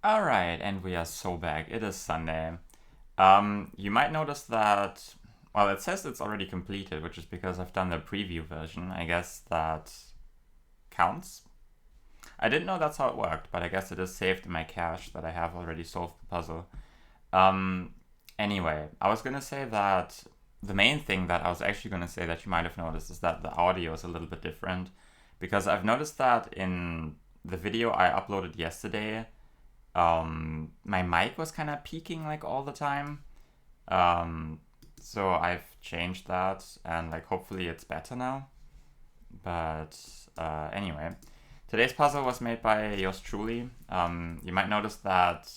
Alright, and we are so back. It is Sunday. You might notice that, well, it says it's already completed, which is because I've done the preview version. I guess that counts. I didn't know that's how it worked, but I guess it is saved in my cache that I have already solved the puzzle. Um, anyway, I was gonna say that the main thing that I was actually gonna say that you might have noticed is that the audio is a little bit different. Because I've noticed that in the video I uploaded yesterday, my mic was kind of peaking like all the time. Um, so I've changed that and like hopefully it's better now. But anyway, today's puzzle was made by yours truly. You might notice that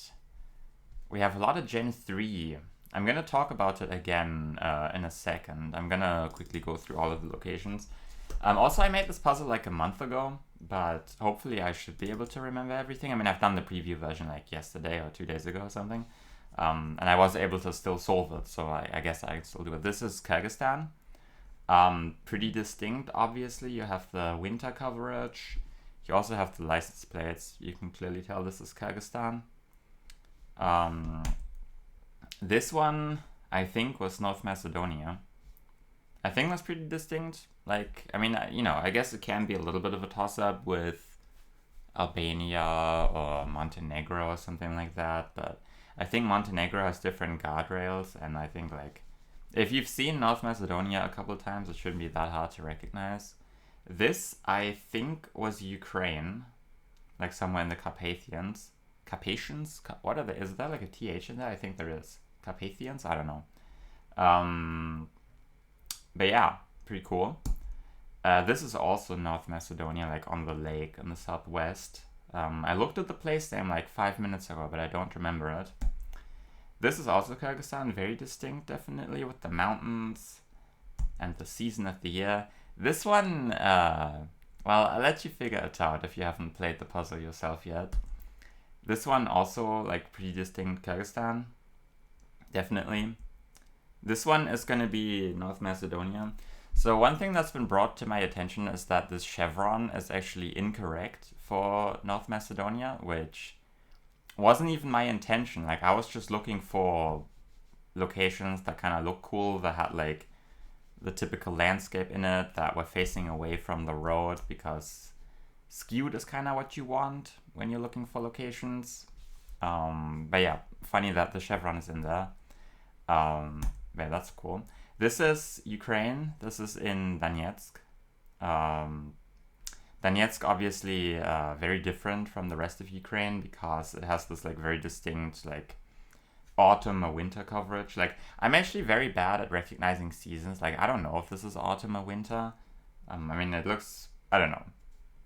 we have a lot of Gen 3. I'm gonna talk about it again in a second. I'm gonna quickly go through all of the locations. Also, I made this puzzle like a month ago, but hopefully I should be able to remember everything. I mean, I've done the preview version like yesterday or 2 days ago or something, and I was able to still solve it, so I guess I can still do it. This is Kyrgyzstan. Pretty distinct, obviously. You have the winter coverage. You also have the license plates. You can clearly tell this is Kyrgyzstan. This one, I think, was North Macedonia. I think that's pretty distinct. Like, I mean, I guess it can be a little bit of a toss-up with Albania or Montenegro or something like that, but I think Montenegro has different guardrails, and I think, like, if you've seen North Macedonia a couple of times, it shouldn't be that hard to recognize. This, I think, was Ukraine, like somewhere in the Carpathians. Carpathians? What are they? Is there like a TH in there? I think there is. Carpathians? I don't know. But yeah, pretty cool. This is also North Macedonia, like on the lake in the southwest. I looked at the place name like 5 minutes ago, but I don't remember it. This is also Kyrgyzstan, very distinct, definitely, with the mountains and the season of the year. This one, well, I'll let you figure it out if you haven't played the puzzle yourself yet. This one also, like, pretty distinct Kyrgyzstan, definitely. This one is going to be North Macedonia. So one thing that's been brought to my attention is that this chevron is actually incorrect for North Macedonia, which wasn't even my intention. Like, I was just looking for locations that kind of look cool, that had like the typical landscape in it, that were facing away from the road, because skewed is kind of what you want when you're looking for locations. But yeah, funny that the chevron is in there. Yeah, that's cool. This is Ukraine. This is in Donetsk. Donetsk, obviously, very different from the rest of Ukraine because it has this like very distinct like autumn or winter coverage. Like, I'm actually very bad at recognizing seasons. Like, I don't know if this is autumn or winter. I mean, it looks, I don't know.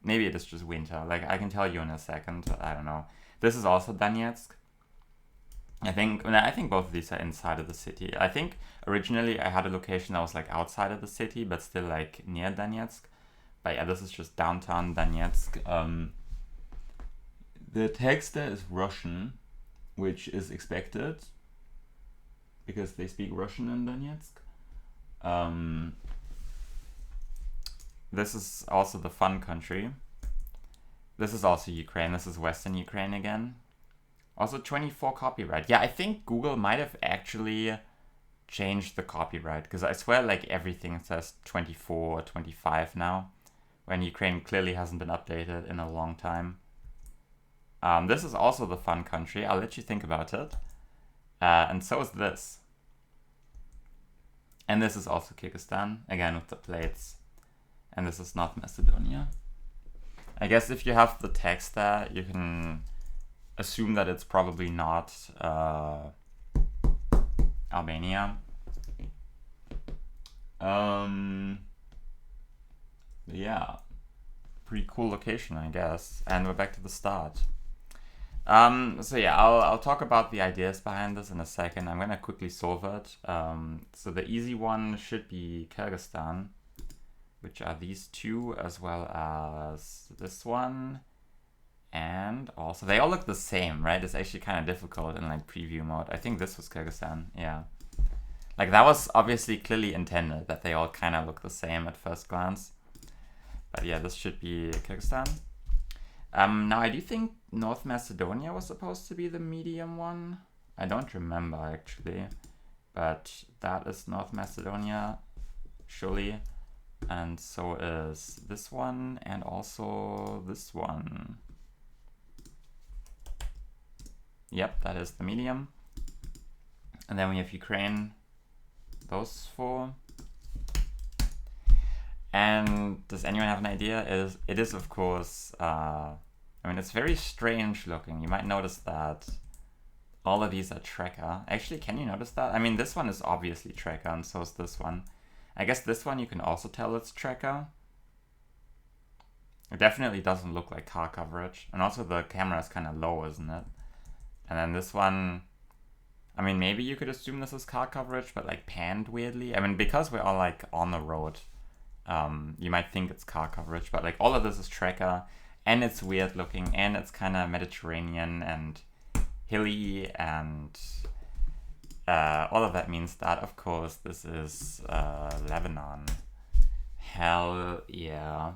Maybe it is just winter. Like, I can tell you in a second. I don't know. This is also Donetsk. I think both of these are inside of the city. I think originally I had a location that was like outside of the city, but still like near Donetsk. But yeah, this is just downtown Donetsk. The text there is Russian, which is expected because they speak Russian in Donetsk. This is also the fun country. This is also Ukraine. This is Western Ukraine again. Also 24 copyright. Yeah, I think Google might have actually changed the copyright, because I swear like everything says 24 or 25 now, when Ukraine clearly hasn't been updated in a long time. This is also the fun country. I'll let you think about it. And so is this. And this is also Kyrgyzstan, again with the plates. And this is North Macedonia. I guess if you have the text there, you can assume that it's probably not Albania. Yeah, pretty cool location, I guess. And we're back to the start. So yeah, I'll talk about the ideas behind this in a second. I'm gonna quickly solve it. So the easy one should be Kyrgyzstan, which are these two, as well as this one. And also, they all look the same, right? It's actually kind of difficult in like preview mode. I think this was Kyrgyzstan, yeah. Like, that was obviously clearly intended, that they all kind of look the same at first glance. But yeah, this should be Kyrgyzstan. Now I do think North Macedonia was supposed to be the medium one. I don't remember actually, but that is North Macedonia, surely. And so is this one and also this one. Yep, that is the medium. And then we have Ukraine, those four. And does anyone have an idea? It is of course, I mean, it's very strange looking. You might notice that all of these are tracker. Actually, can you notice that? I mean, this one is obviously tracker, and so is this one. I guess this one you can also tell it's tracker. It definitely doesn't look like car coverage. And also the camera is kind of low, isn't it? And then this one, I mean, maybe you could assume this is car coverage, but like panned weirdly. I mean, because we're all like on the road, you might think it's car coverage, but like all of this is tracker, and it's weird looking, and it's kind of Mediterranean and hilly, and all of that means that, of course, this is Lebanon. Hell yeah.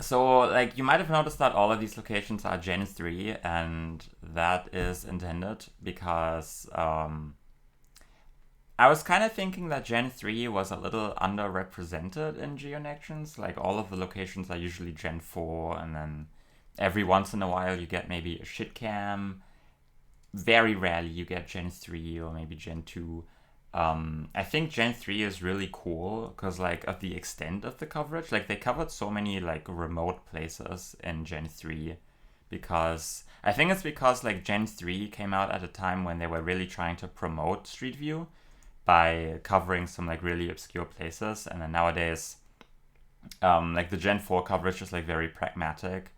So, like, you might have noticed that all of these locations are Gen 3, and that is intended because I was kind of thinking that Gen 3 was a little underrepresented in Geonections. Like, all of the locations are usually Gen 4, and then every once in a while you get maybe a shitcam. Very rarely you get Gen 3 or maybe Gen 2. I think Gen 3 is really cool because, like, of the extent of the coverage. Like, they covered so many, like, remote places in Gen 3 because I think it's because, like, Gen 3 came out at a time when they were really trying to promote Street View by covering some, like, really obscure places. And then nowadays, like, the Gen 4 coverage is, like, very pragmatic.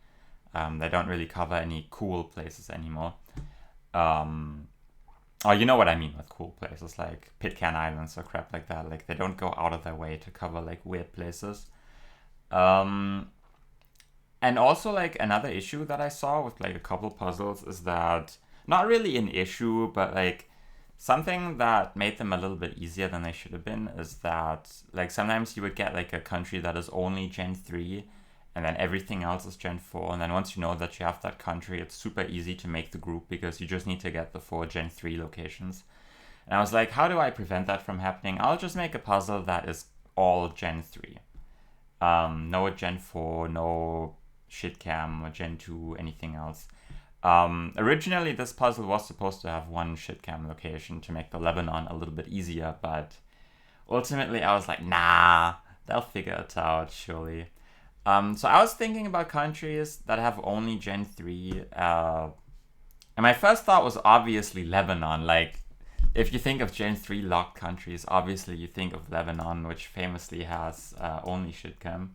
They don't really cover any cool places anymore. Oh, you know what I mean with cool places, like Pitcairn Islands or crap like that. Like, they don't go out of their way to cover, like, weird places. And also, like, another issue that I saw with, like, a couple puzzles is that, not really an issue, but, like, something that made them a little bit easier than they should have been is that, like, sometimes you would get, like, a country that is only Gen 3, and then everything else is Gen 4. And then once you know that you have that country, it's super easy to make the group because you just need to get the 4 Gen 3 locations. And I was like, how do I prevent that from happening? I'll just make a puzzle that is all Gen 3. No Gen 4, no shitcam, or Gen 2, anything else. Originally, this puzzle was supposed to have 1 shitcam location to make the Lebanon a little bit easier, but ultimately I was like, nah, they'll figure it out, surely. So I was thinking about countries that have only Gen 3. And my first thought was obviously Lebanon. Like, if you think of Gen 3 locked countries, obviously you think of Lebanon, which famously has only shitcam.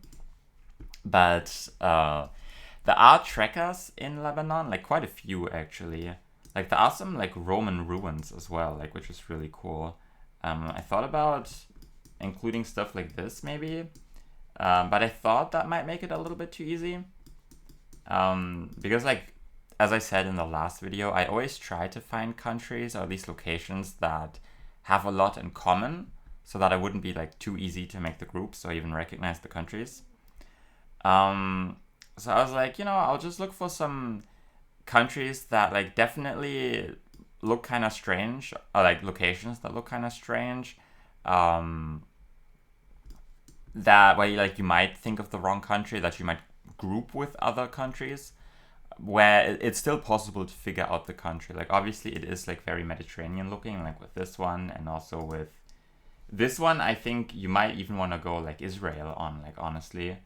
But there are trackers in Lebanon, like quite a few actually. Like, there are some, like, Roman ruins as well, like, which is really cool. I thought about including stuff like this maybe. But I thought that might make it a little bit too easy. Because, like, as I said in the last video, I always try to find countries or these locations that have a lot in common so that it wouldn't be, like, too easy to make the groups or even recognize the countries. So I was like, you know, I'll just look for some countries that, like, definitely look kind of strange, or, like, locations that look kind of strange. That way, like, you might think of the wrong country that you might group with other countries, where it's still possible to figure out the country. Like, obviously it is, like, very Mediterranean looking, like with this one, and also with this one. I think you might even want to go, like, Israel on, like, honestly,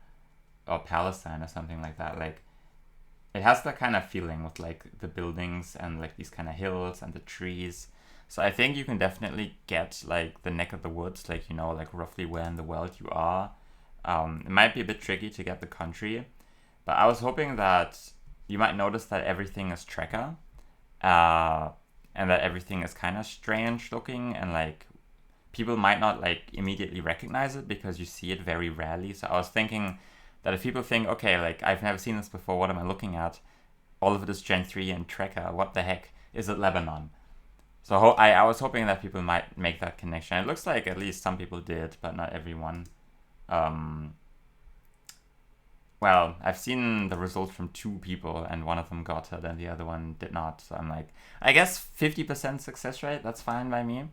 or Palestine or something like that. Like, it has that kind of feeling with, like, the buildings and, like, these kind of hills and the trees. So I think you can definitely get, like, the neck of the woods, like, you know, like, roughly where in the world you are. It might be a bit tricky to get the country, but I was hoping that you might notice that everything is tracker, and that everything is kind of strange looking, and, like, people might not, like, immediately recognize it because you see it very rarely. So I was thinking that if people think, okay, like, I've never seen this before, what am I looking at? All of it is Gen 3 and tracker, what the heck? Is it Lebanon? So I was hoping that people might make that connection. It looks like at least some people did, but not everyone. well, I've seen the results from 2 people, and one of them got it, and the other one did not. So I'm like, I guess 50% success rate. That's fine by me.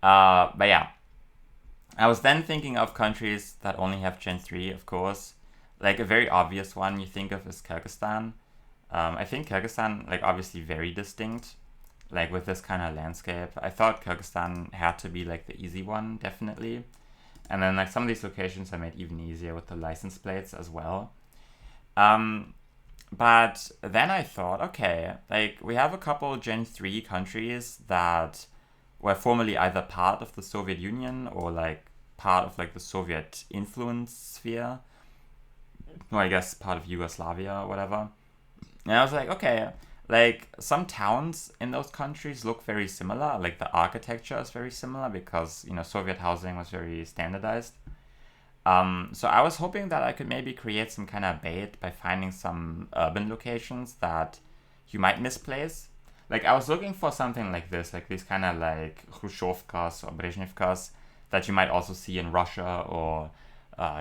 But yeah, I was then thinking of countries that only have Gen 3, of course. Like a very obvious one you think of is Kyrgyzstan. I think Kyrgyzstan, like obviously very distinct, like with this kind of landscape. I thought Kyrgyzstan had to be like the easy one, definitely. And then like some of these locations I made even easier with the license plates as well. But then I thought, okay, like we have a couple Gen 3 countries that were formerly either part of the Soviet Union or like part of like the Soviet influence sphere, or I guess part of Yugoslavia or whatever. And I was like, okay, like some towns in those countries look very similar. Like the architecture is very similar because, you know, Soviet housing was very standardized. So I was hoping that I could maybe create some kind of bait by finding some urban locations that you might misplace. Like I was looking for something like this, like these kind of like Khrushchevkas or Brezhnevkas that you might also see in Russia or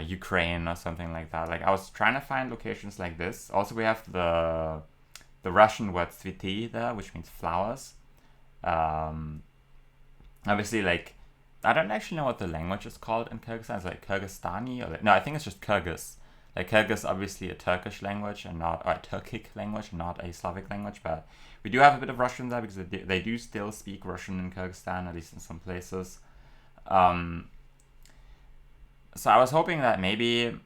Ukraine or something like that. Like I was trying to find locations like this. Also, we have the Russian word "цветы" there, which means flowers. Um, Obviously, like I don't actually know what the language is called in Kyrgyzstan. It's like Kyrgyzstani or like, no, I think it's just Kyrgyz. Like Kyrgyz, obviously a Turkish language and not or a Turkic language, and not a Slavic language. But we do have a bit of Russian there because they do still speak Russian in Kyrgyzstan, at least in some places. Um, so I was hoping that maybe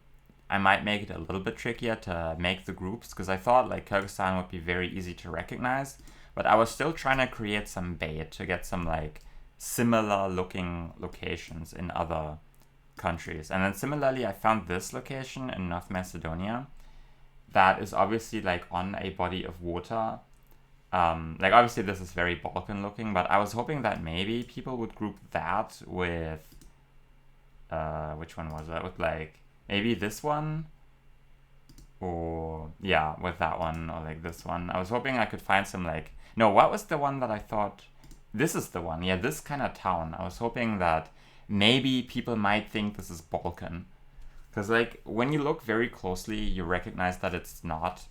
I might make it a little bit trickier to make the groups because I thought like Kyrgyzstan would be very easy to recognize, but I was still trying to create some bait to get some like similar looking locations in other countries. And then similarly, I found this location in North Macedonia that is obviously like on a body of water. Like obviously this is very Balkan looking, but I was hoping that maybe people would group that with which one was that? With like maybe this one, or yeah, with that one, or like this one. I was hoping I could find some like no, what was the one that I thought this is the one? Yeah, this kind of town. I was hoping that maybe people might think this is Balkan. Because like when you look very closely, you recognize that it's not.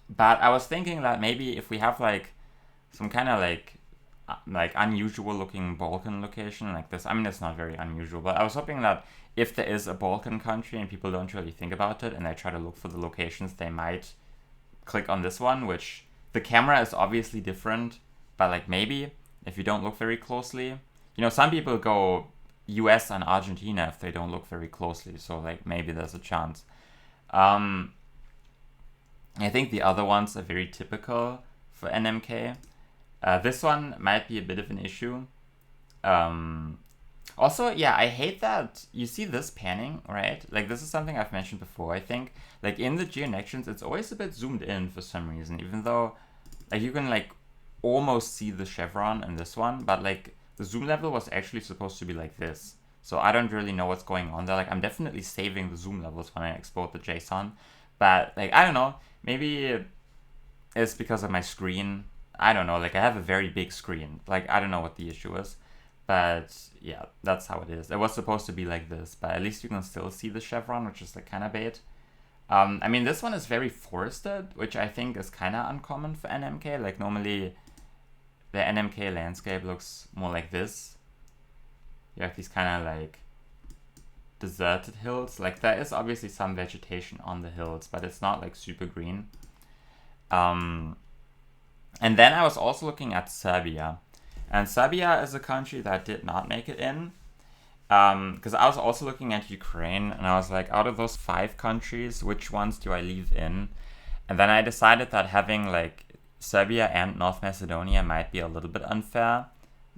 But I was thinking that maybe if we have like some kind of like unusual looking Balkan location like this. I mean, it's not very unusual, but I was hoping that if there is a Balkan country and people don't really think about it and they try to look for the locations, they might click on this one, which the camera is obviously different, but like maybe if you don't look very closely, you know, some people go US and Argentina if they don't look very closely, so like maybe there's a chance. Um, I think the other ones are very typical for NMK. This one might be a bit of an issue. Um, Also, yeah, I hate that you see this panning, right? Like, this is something I've mentioned before, I think. Like, in the Geonections, it's always a bit zoomed in for some reason, even though, like, you can, like, almost see the chevron in this one, but, like, the zoom level was actually supposed to be like this. So I don't really know what's going on there. Like, I'm definitely saving the zoom levels when I export the JSON, but, like, I don't know. Maybe it's because of my screen. I don't know. Like, I have a very big screen. Like, I don't know what the issue is. But yeah, that's how it is. It was supposed to be like this, but at least you can still see the chevron, which is like kind of bait. I mean, this one is very forested, which I think is kind of uncommon for NMK. Like normally, the NMK landscape looks more like this. You have these kind of like deserted hills. Like there is obviously some vegetation on the hills, but it's not like super green. And then I was also looking at Serbia. And Serbia is a country that did not make it in. Because I was also looking at Ukraine, and I was like, out of those 5 countries, which ones do I leave in? And then I decided that having like Serbia and North Macedonia might be a little bit unfair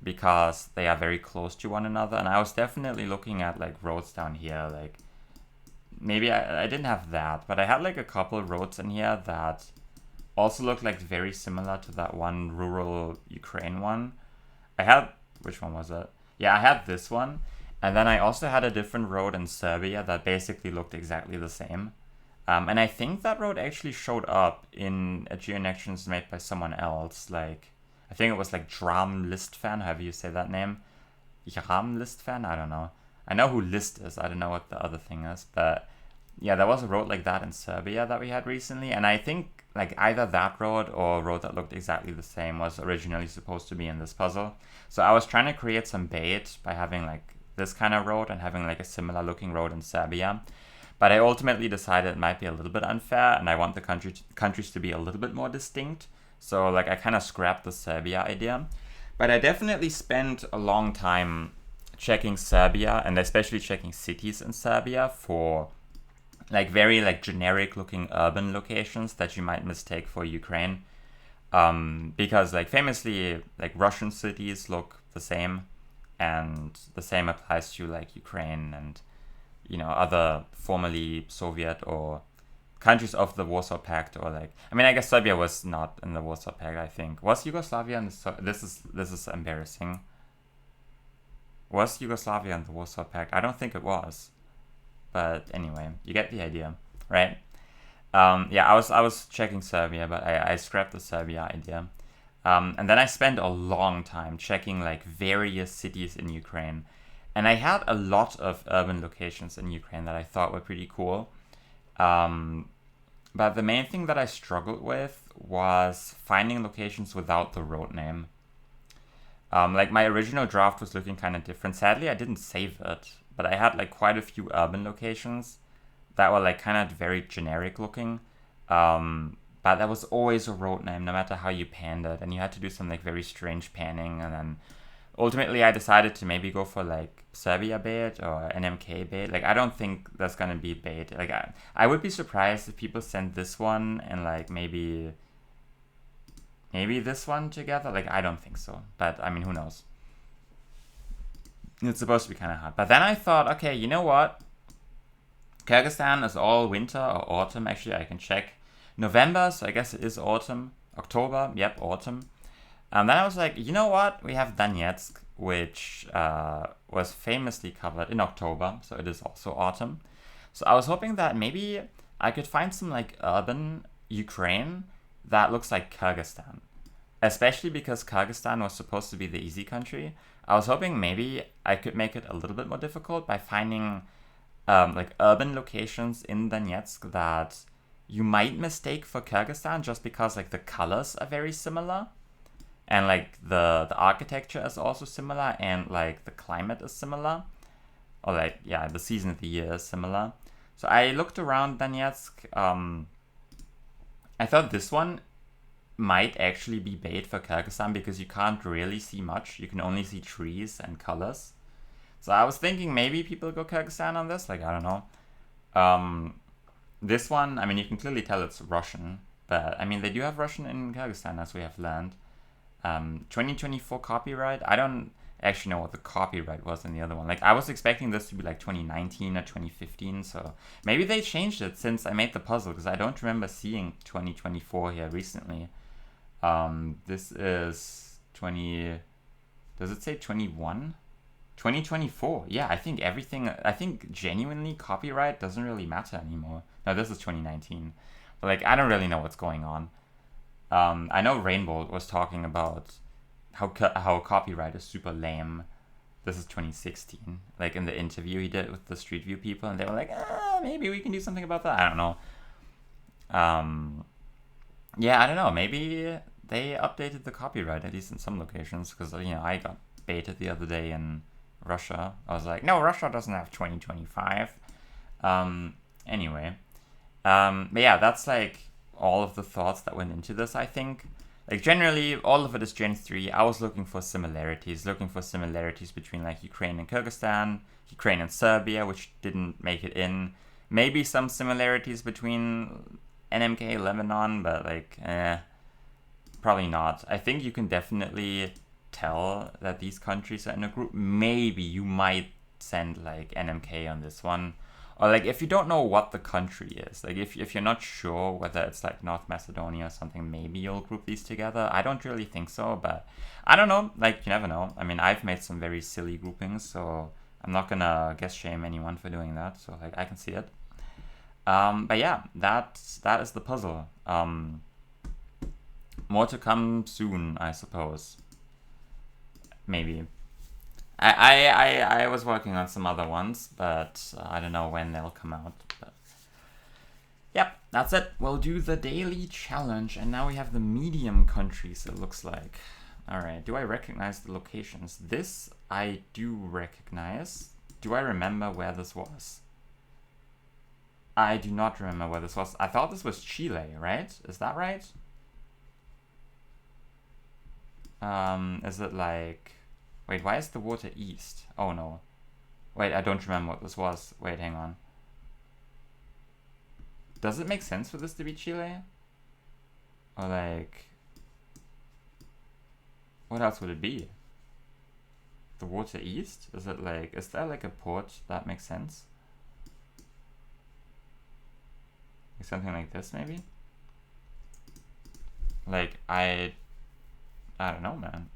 because they are very close to one another. And I was definitely looking at like roads down here. Like maybe I didn't have that, but I had like a couple of roads in here that also looked like very similar to that one rural Ukraine one. I had, which one was it? Yeah, I had this one. And then I also had a different road in Serbia that basically looked exactly the same. And I think that road actually showed up in a Geonections made by someone else. Like, I think it was like Dram Listfan, however you say that name. Dram Listfan? I don't know. I know who List is. I don't know what the other thing is. But Yeah, there was a road like that in Serbia that we had recently, and I think like either that road or a road that looked exactly the same was originally supposed to be in this puzzle. So I was trying to create some bait by having like this kind of road and having like a similar looking road in Serbia. But I ultimately decided it might be a little bit unfair, and I want the countries to be a little bit more distinct. So like I kind of scrapped the Serbia idea. But I definitely spent a long time checking Serbia, and especially checking cities in Serbia for like very like generic looking urban locations that you might mistake for Ukraine. Because like famously like Russian cities look the same, and the same applies to like Ukraine and other formerly Soviet or countries of the Warsaw Pact, or like I mean I guess Serbia was not in the Warsaw Pact. I think was Yugoslavia in the this is embarrassing. Was Yugoslavia in the Warsaw Pact? I don't think it was. But anyway, you get the idea, right? Yeah, I was checking Serbia, but I scrapped the Serbia idea. And then I spent a long time checking like various cities in Ukraine, and I had a lot of urban locations in Ukraine that I thought were pretty cool. But the main thing that I struggled with was finding locations without the road name. Like my original draft was looking kind of different. Sadly, I didn't save it, but I had like quite a few urban locations that were like kind of very generic looking. But there was always a road name, no matter how you panned it, and you had to do some like very strange panning. And then ultimately, I decided to maybe go for like Serbia bait or NMK bait. Like I don't think that's gonna be bait. Like I would be surprised if people send this one and like maybe this one together. Like I don't think so, but I mean who knows. It's supposed to be kind of hot. But then I thought, okay, you know what? Kyrgyzstan is all winter or autumn. Actually, I can check. November, so I guess it is autumn. October, yep, autumn. Then I was like, you know what? We have Donetsk, which was famously covered in October, so it is also autumn. So I was hoping that maybe I could find some like urban Ukraine that looks like Kyrgyzstan, especially because Kyrgyzstan was supposed to be the easy country. I was hoping maybe I could make it a little bit more difficult by finding like urban locations in Donetsk that you might mistake for Kyrgyzstan just because like the colors are very similar, and like the architecture is also similar, and like the climate is similar, or like yeah, the season of the year is similar. So I looked around Donetsk. I thought this one might actually be bait for Kyrgyzstan because you can't really see much. You can only see trees and colors. So I was thinking maybe people go Kyrgyzstan on this. Like I don't know. This one, I mean, you can clearly tell it's Russian, but I mean they do have Russian in Kyrgyzstan, as we have learned. 2024 copyright. I don't actually know what the copyright was in the other one. Like I was expecting this to be like 2019 or 2015, so maybe they changed it since I made the puzzle, because I don't remember seeing 2024 here recently. This is 20. Does it say 21? 2024. Yeah, I think everything. I think genuinely copyright doesn't really matter anymore. No, this is 2019. But like, I don't really know what's going on. I know Rainbow was talking about how copyright is super lame. This is 2016. Like in the interview he did with the Street View people, and they were like, maybe we can do something about that. I don't know. Yeah, I don't know. Maybe they updated the copyright at least in some locations, because I got baited the other day in Russia. I was like, no, Russia doesn't have 2025. Anyway, but yeah, that's like all of the thoughts that went into this. I think like generally all of it is Gen 3. I was looking for similarities between like Ukraine and Kyrgyzstan, Ukraine and Serbia, which didn't make it in. Maybe some similarities between NMK, Lebanon, but like probably not. I think you can definitely tell that these countries are in a group. Maybe you might send like NMK on this one, or like if you don't know what the country is, like if you're not sure whether it's like North Macedonia or something, maybe you'll group these together. I don't really think so, but I don't know. Like you never know. I mean, I've made some very silly groupings, so I'm not gonna guess shame anyone for doing that. So like I can see it. But yeah, that is the puzzle. More to come soon, I suppose. Maybe. I was working on some other ones, but I don't know when they'll come out. But That's it. We'll do the daily challenge, and now we have the medium countries, it looks like. Alright, do I recognize the locations? This I do recognize. Do I remember where this was? I do not remember where this was. I thought this was Chile, right? Is that right? Is it like... Wait, why is the water east? Oh no. Wait, I don't remember what this was. Wait, hang on. Does it make sense for this to be Chile? Or like... What else would it be? The water east? Is it like... Is there like a port that makes sense? Like something like this maybe? Like I don't know, man.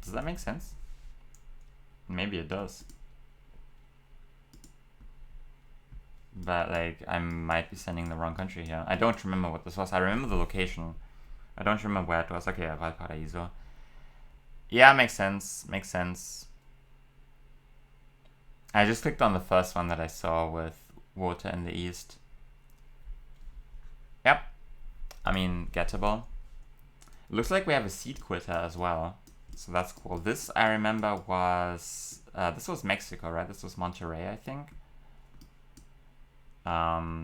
Does that make sense? Maybe it does. But like I might be sending the wrong country here. I don't remember what this was. I remember the location. I don't remember where it was. Okay, Valparaiso. Yeah, makes sense. Makes sense. I just clicked on the first one that I saw with water in the east. Yep. I mean, gettable. Looks like we have a seed quitter as well. So that's cool. This, I remember, was... this was Mexico, right? This was Monterrey, I think.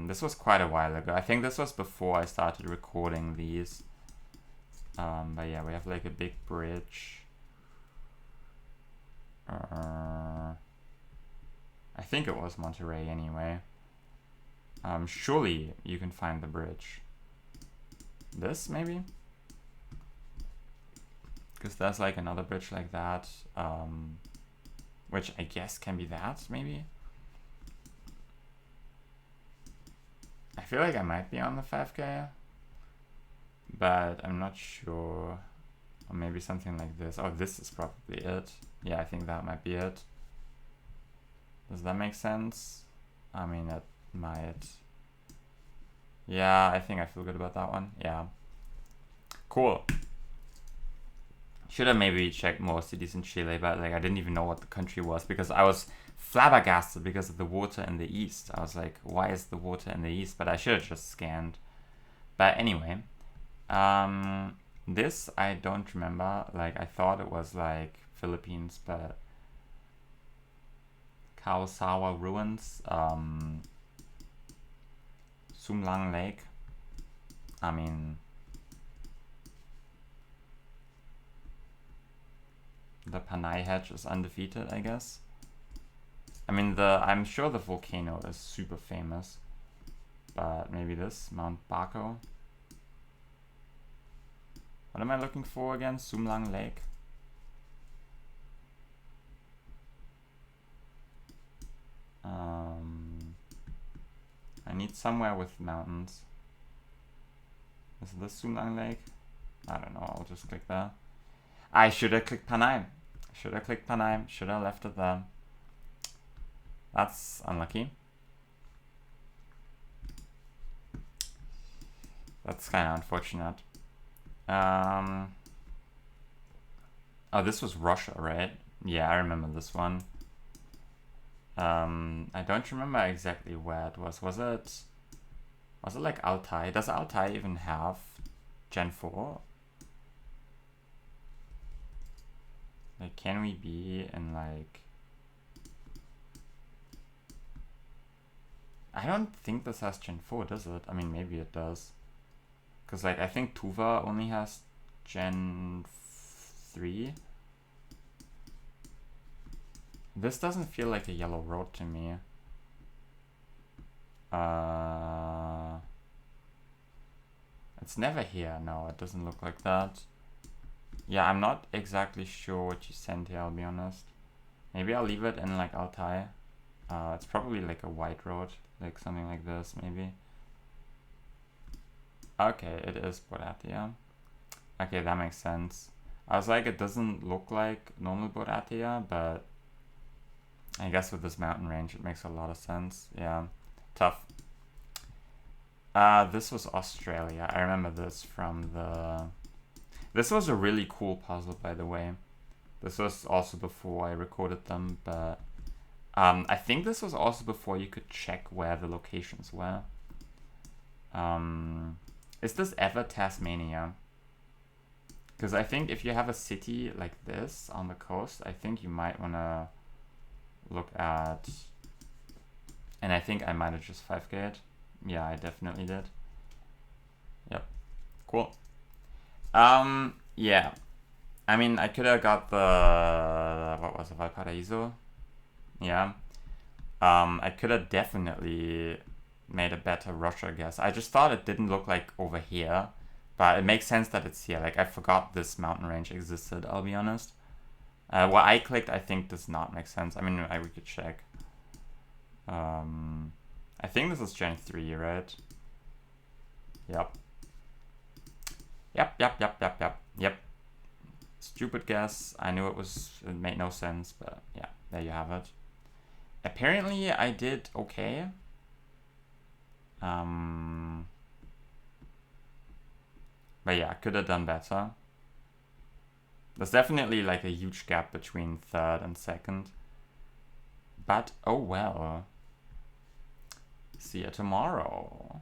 This was quite a while ago. I think this was before I started recording these. But yeah, we have like a big bridge. I think it was Monterrey anyway. Surely you can find the bridge. This, maybe? Because there's like another bridge like that. Which I guess can be that, maybe? I feel like I might be on the 5K. But I'm not sure. Or maybe something like this. Oh, this is probably it. Yeah, I think that might be it. Does that make sense? I mean, it might. Yeah, I think I feel good about that one. Yeah. Cool. Should have maybe checked more cities in Chile, but like I didn't even know what the country was because I was flabbergasted because of the water in the east. I was like, why is the water in the east? But I should have just scanned. But anyway, this I don't remember. Like I thought it was like Philippines, but Kaosawa ruins, Sumlang Lake. I mean, the Panay Hedge is undefeated, I guess. I mean, I'm sure the volcano is super famous, but maybe this, Mount Baco. What am I looking for again? Sumlang Lake. I need somewhere with mountains. Is this Sumlang Lake? I don't know, I'll just click there. I should have clicked Panay. Should have clicked Panay. Should have left it there. That's unlucky. That's kind of unfortunate. Oh, this was Russia, right? Yeah, I remember this one. I don't remember exactly where it was. Was it like Altai? Does Altai even have Gen 4? Like, can we be in like... I don't think this has Gen 4, does it? I mean, maybe it does. Because like, I think Tuva only has Gen 3. This doesn't feel like a yellow road to me. It's never here. No, it doesn't look like that. Yeah, I'm not exactly sure what you sent here, I'll be honest. Maybe I'll leave it in like Altai. It's probably like a white road, like something like this, maybe. Okay, it is Boratia. Okay, that makes sense. I was like, it doesn't look like normal Boratia, but I guess with this mountain range, it makes a lot of sense. Yeah, tough. This was Australia. I remember this from the... This was a really cool puzzle, by the way. This was also before I recorded them, but I think this was also before you could check where the locations were. Is this ever Tasmania? Because I think if you have a city like this on the coast, I think you might want to look at... And I think I might have just 5K'd. Yeah, I definitely did. Yep. Cool. Yeah. I mean, I could have got the... What was it? Valparaiso? Yeah. I could have definitely made a better Russia guess. I just thought it didn't look like over here. But it makes sense that it's here. Like, I forgot this mountain range existed, I'll be honest. What I clicked, I think, does not make sense. I mean, we could check. I think this is Gen 3, right? Yep. Yep. Stupid guess. I knew it made no sense, but yeah, there you have it. Apparently, I did okay. But yeah, could have done better. There's definitely like a huge gap between third and second. But oh well. See you tomorrow.